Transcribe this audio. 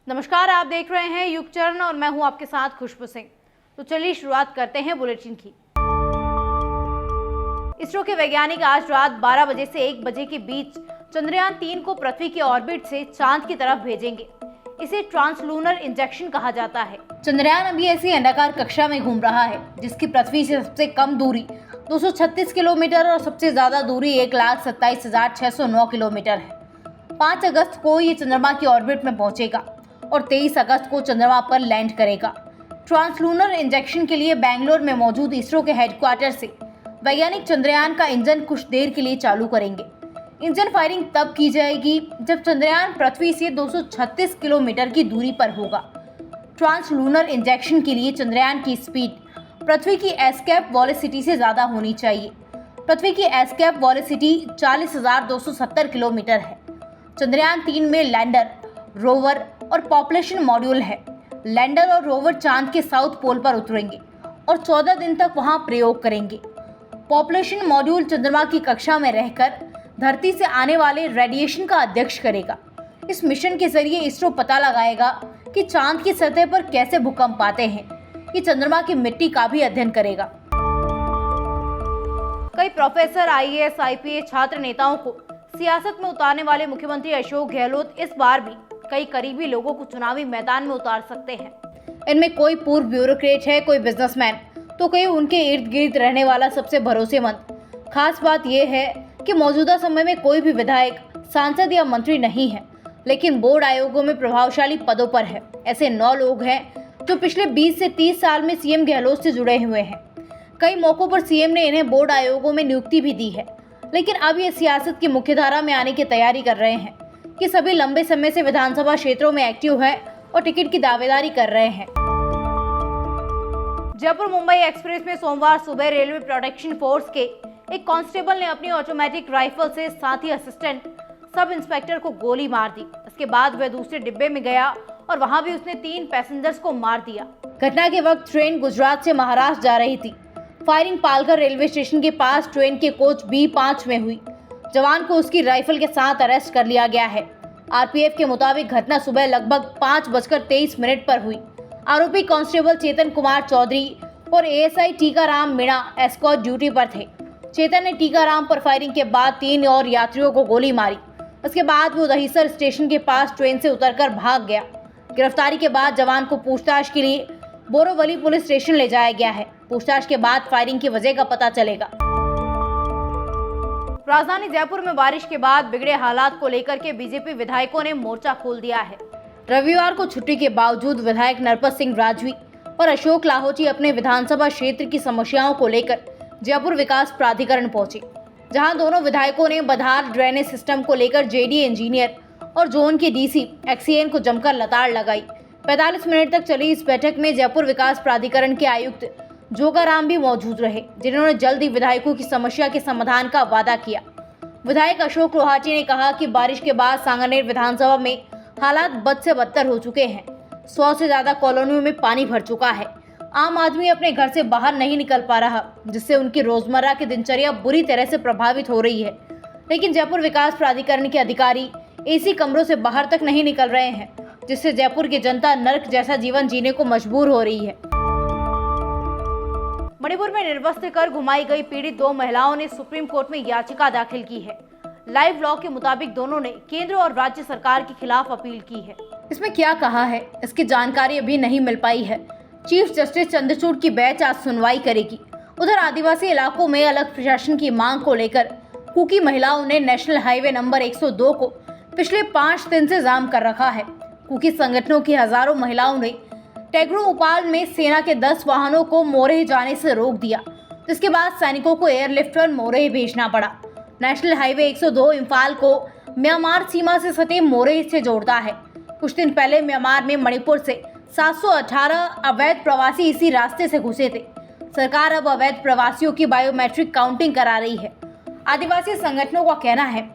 नमस्कार, आप देख रहे हैं युगचरण और मैं हूं आपके साथ खुशबू सिंह। तो चलिए शुरुआत करते हैं बुलेटिन की। इसरो के वैज्ञानिक आज रात 12 बजे से 1 बजे के बीच चंद्रयान 3 को पृथ्वी के ऑर्बिट से चांद की तरफ भेजेंगे। इसे ट्रांसलूनर इंजेक्शन कहा जाता है। चंद्रयान अभी ऐसी अंडाकार कक्षा में घूम रहा है जिसकी पृथ्वी से सबसे कम दूरी 236 किलोमीटर और सबसे ज्यादा दूरी 1,27,609 किलोमीटर है। 5 अगस्त को ये चंद्रमा की ऑर्बिट में पहुंचेगा और 23 अगस्त को चंद्रमा पर लैंड करेगा। ट्रांसलूनर इंजेक्शन के लिए बेंगलोर में मौजूद इसरो के हेडक्वार्टर से वैज्ञानिक चंद्रयान का इंजन कुछ देर के लिए चालू करेंगे। इंजन फायरिंग तब की जाएगी जब चंद्रयान पृथ्वी से 236 किलोमीटर की दूरी पर होगा। ट्रांसलूनर इंजेक्शन के लिए चंद्रयान की स्पीड पृथ्वी की एस्केप वेलोसिटी से ज़्यादा होनी चाहिए। पृथ्वी की एस्केप वेलोसिटी 40,270 किलोमीटर है। चंद्रयान 3 में लैंडर, रोवर और पॉपुलेशन मॉड्यूल है। लैंडर और रोवर चांद के साउथ पोल पर उतरेंगे और 14 दिन तक वहां प्रयोग करेंगे। पॉपुलेशन मॉड्यूल चंद्रमा की कक्षा में रहकर धरती से आने वाले रेडिएशन का अध्ययन करेगा। इस मिशन के जरिए इसरो पता लगाएगा कि चांद की सतह पर कैसे भूकंप आते हैं। ये चंद्रमा की मिट्टी का भी अध्ययन करेगा। कई प्रोफेसर, IAS, IPS छात्र नेताओं को सियासत में उतारने वाले मुख्यमंत्री अशोक गहलोत इस बार भी कई करीबी लोगों को चुनावी मैदान में उतार सकते हैं। इनमें कोई पूर्व ब्यूरोक्रेट है, कोई बिजनेसमैन, तो कोई उनके इर्द गिर्द रहने वाला सबसे भरोसेमंद। खास बात यह है कि मौजूदा समय में कोई भी विधायक, सांसद या मंत्री नहीं है, लेकिन बोर्ड आयोगों में प्रभावशाली पदों पर है। ऐसे 9 लोग हैं जो पिछले 20 से 30 साल में सीएम गहलोत से जुड़े हुए हैं। कई मौकों पर सीएम ने इन्हें बोर्ड आयोगों में नियुक्ति भी दी है, लेकिन अब ये सियासत की मुख्यधारा में आने की तैयारी कर रहे हैं। कि सभी लंबे समय से विधानसभा क्षेत्रों में एक्टिव है और टिकट की दावेदारी कर रहे हैं। जयपुर मुंबई एक्सप्रेस में सोमवार सुबह रेलवे प्रोटेक्शन फोर्स के एक कांस्टेबल ने अपनी ऑटोमेटिक राइफल से साथी असिस्टेंट सब इंस्पेक्टर को गोली मार दी। इसके बाद वह दूसरे डिब्बे में गया और वहां भी उसने 3 पैसेंजर्स को मार दिया। घटना के वक्त ट्रेन गुजरात से महाराष्ट्र जा रही थी। फायरिंग पालघर रेलवे स्टेशन के पास ट्रेन के कोच B5 में हुई। जवान को उसकी राइफल के साथ अरेस्ट कर लिया गया है। आरपीएफ के मुताबिक घटना सुबह लगभग 5:23 पर हुई। आरोपी कांस्टेबल चेतन कुमार चौधरी और ASI Tikaram Meena escort duty पर थे। चेतन ने टीकाराम पर फायरिंग के बाद 3 और यात्रियों को गोली मारी। उसके बाद वो दहिसर स्टेशन के पास ट्रेन से उतरकर भाग गया। गिरफ्तारी के बाद जवान को पूछताछ के लिए बोरीवली पुलिस स्टेशन ले जाया गया है। पूछताछ के बाद फायरिंग की वजह का पता चलेगा। राजधानी जयपुर में बारिश के बाद बिगड़े हालात को लेकर के बीजेपी विधायकों ने मोर्चा खोल दिया है। रविवार को छुट्टी के बावजूद विधायक नरपत सिंह राजवी और अशोक लाहोटी अपने विधानसभा क्षेत्र की समस्याओं को लेकर जयपुर विकास प्राधिकरण पहुंचे, जहां दोनों विधायकों ने बधार ड्रेनेज सिस्टम को लेकर JD इंजीनियर और जोन के DC XCN को जमकर लताड़ लगाई। 45 मिनट तक चली इस बैठक में जयपुर विकास प्राधिकरण के आयुक्त जोगाराम भी मौजूद रहे, जिन्होंने जल्द ही विधायकों की समस्या के समाधान का वादा किया। विधायक अशोक लोहाटी ने कहा कि बारिश के बाद सांगानेर विधानसभा में हालात बद से बदतर हो चुके हैं। 100 से ज्यादा कॉलोनियों में पानी भर चुका है। आम आदमी अपने घर से बाहर नहीं निकल पा रहा, जिससे उनकी रोजमर्रा की दिनचर्या बुरी तरह से प्रभावित हो रही है। लेकिन जयपुर विकास प्राधिकरण के अधिकारी AC कमरों से बाहर तक नहीं निकल रहे हैं, जिससे जयपुर की जनता नर्क जैसा जीवन जीने को मजबूर हो रही है। मणिपुर में निर्वस्त्र कर घुमाई गई पीड़ित 2 महिलाओं ने सुप्रीम कोर्ट में याचिका दाखिल की है। लाइव लॉ के मुताबिक दोनों ने केंद्र और राज्य सरकार के खिलाफ अपील की है। इसमें क्या कहा है, इसकी जानकारी अभी नहीं मिल पाई है। चीफ जस्टिस चंद्रचूड़ की बेंच आज सुनवाई करेगी। उधर आदिवासी इलाकों में अलग प्रशासन की मांग को लेकर कुकी महिलाओं ने नेशनल हाईवे नंबर 102 को पिछले 5 दिन से जाम कर रखा है। कुकी संगठनों की हजारों महिलाओं ने टेगरू उपाल में सेना के 10 वाहनों को मोरेह जाने से रोक दिया, जिसके बाद सैनिकों को एयरलिफ्ट और मोरेह भेजना पड़ा। नेशनल हाईवे 102 इम्फाल को म्यांमार सीमा से सटे मोरेह से जोड़ता है। कुछ दिन पहले म्यांमार में मणिपुर से 718 अवैध प्रवासी इसी रास्ते से घुसे थे। सरकार अब अवैध प्रवासियों की बायोमेट्रिक काउंटिंग करा रही है। आदिवासी संगठनों का कहना है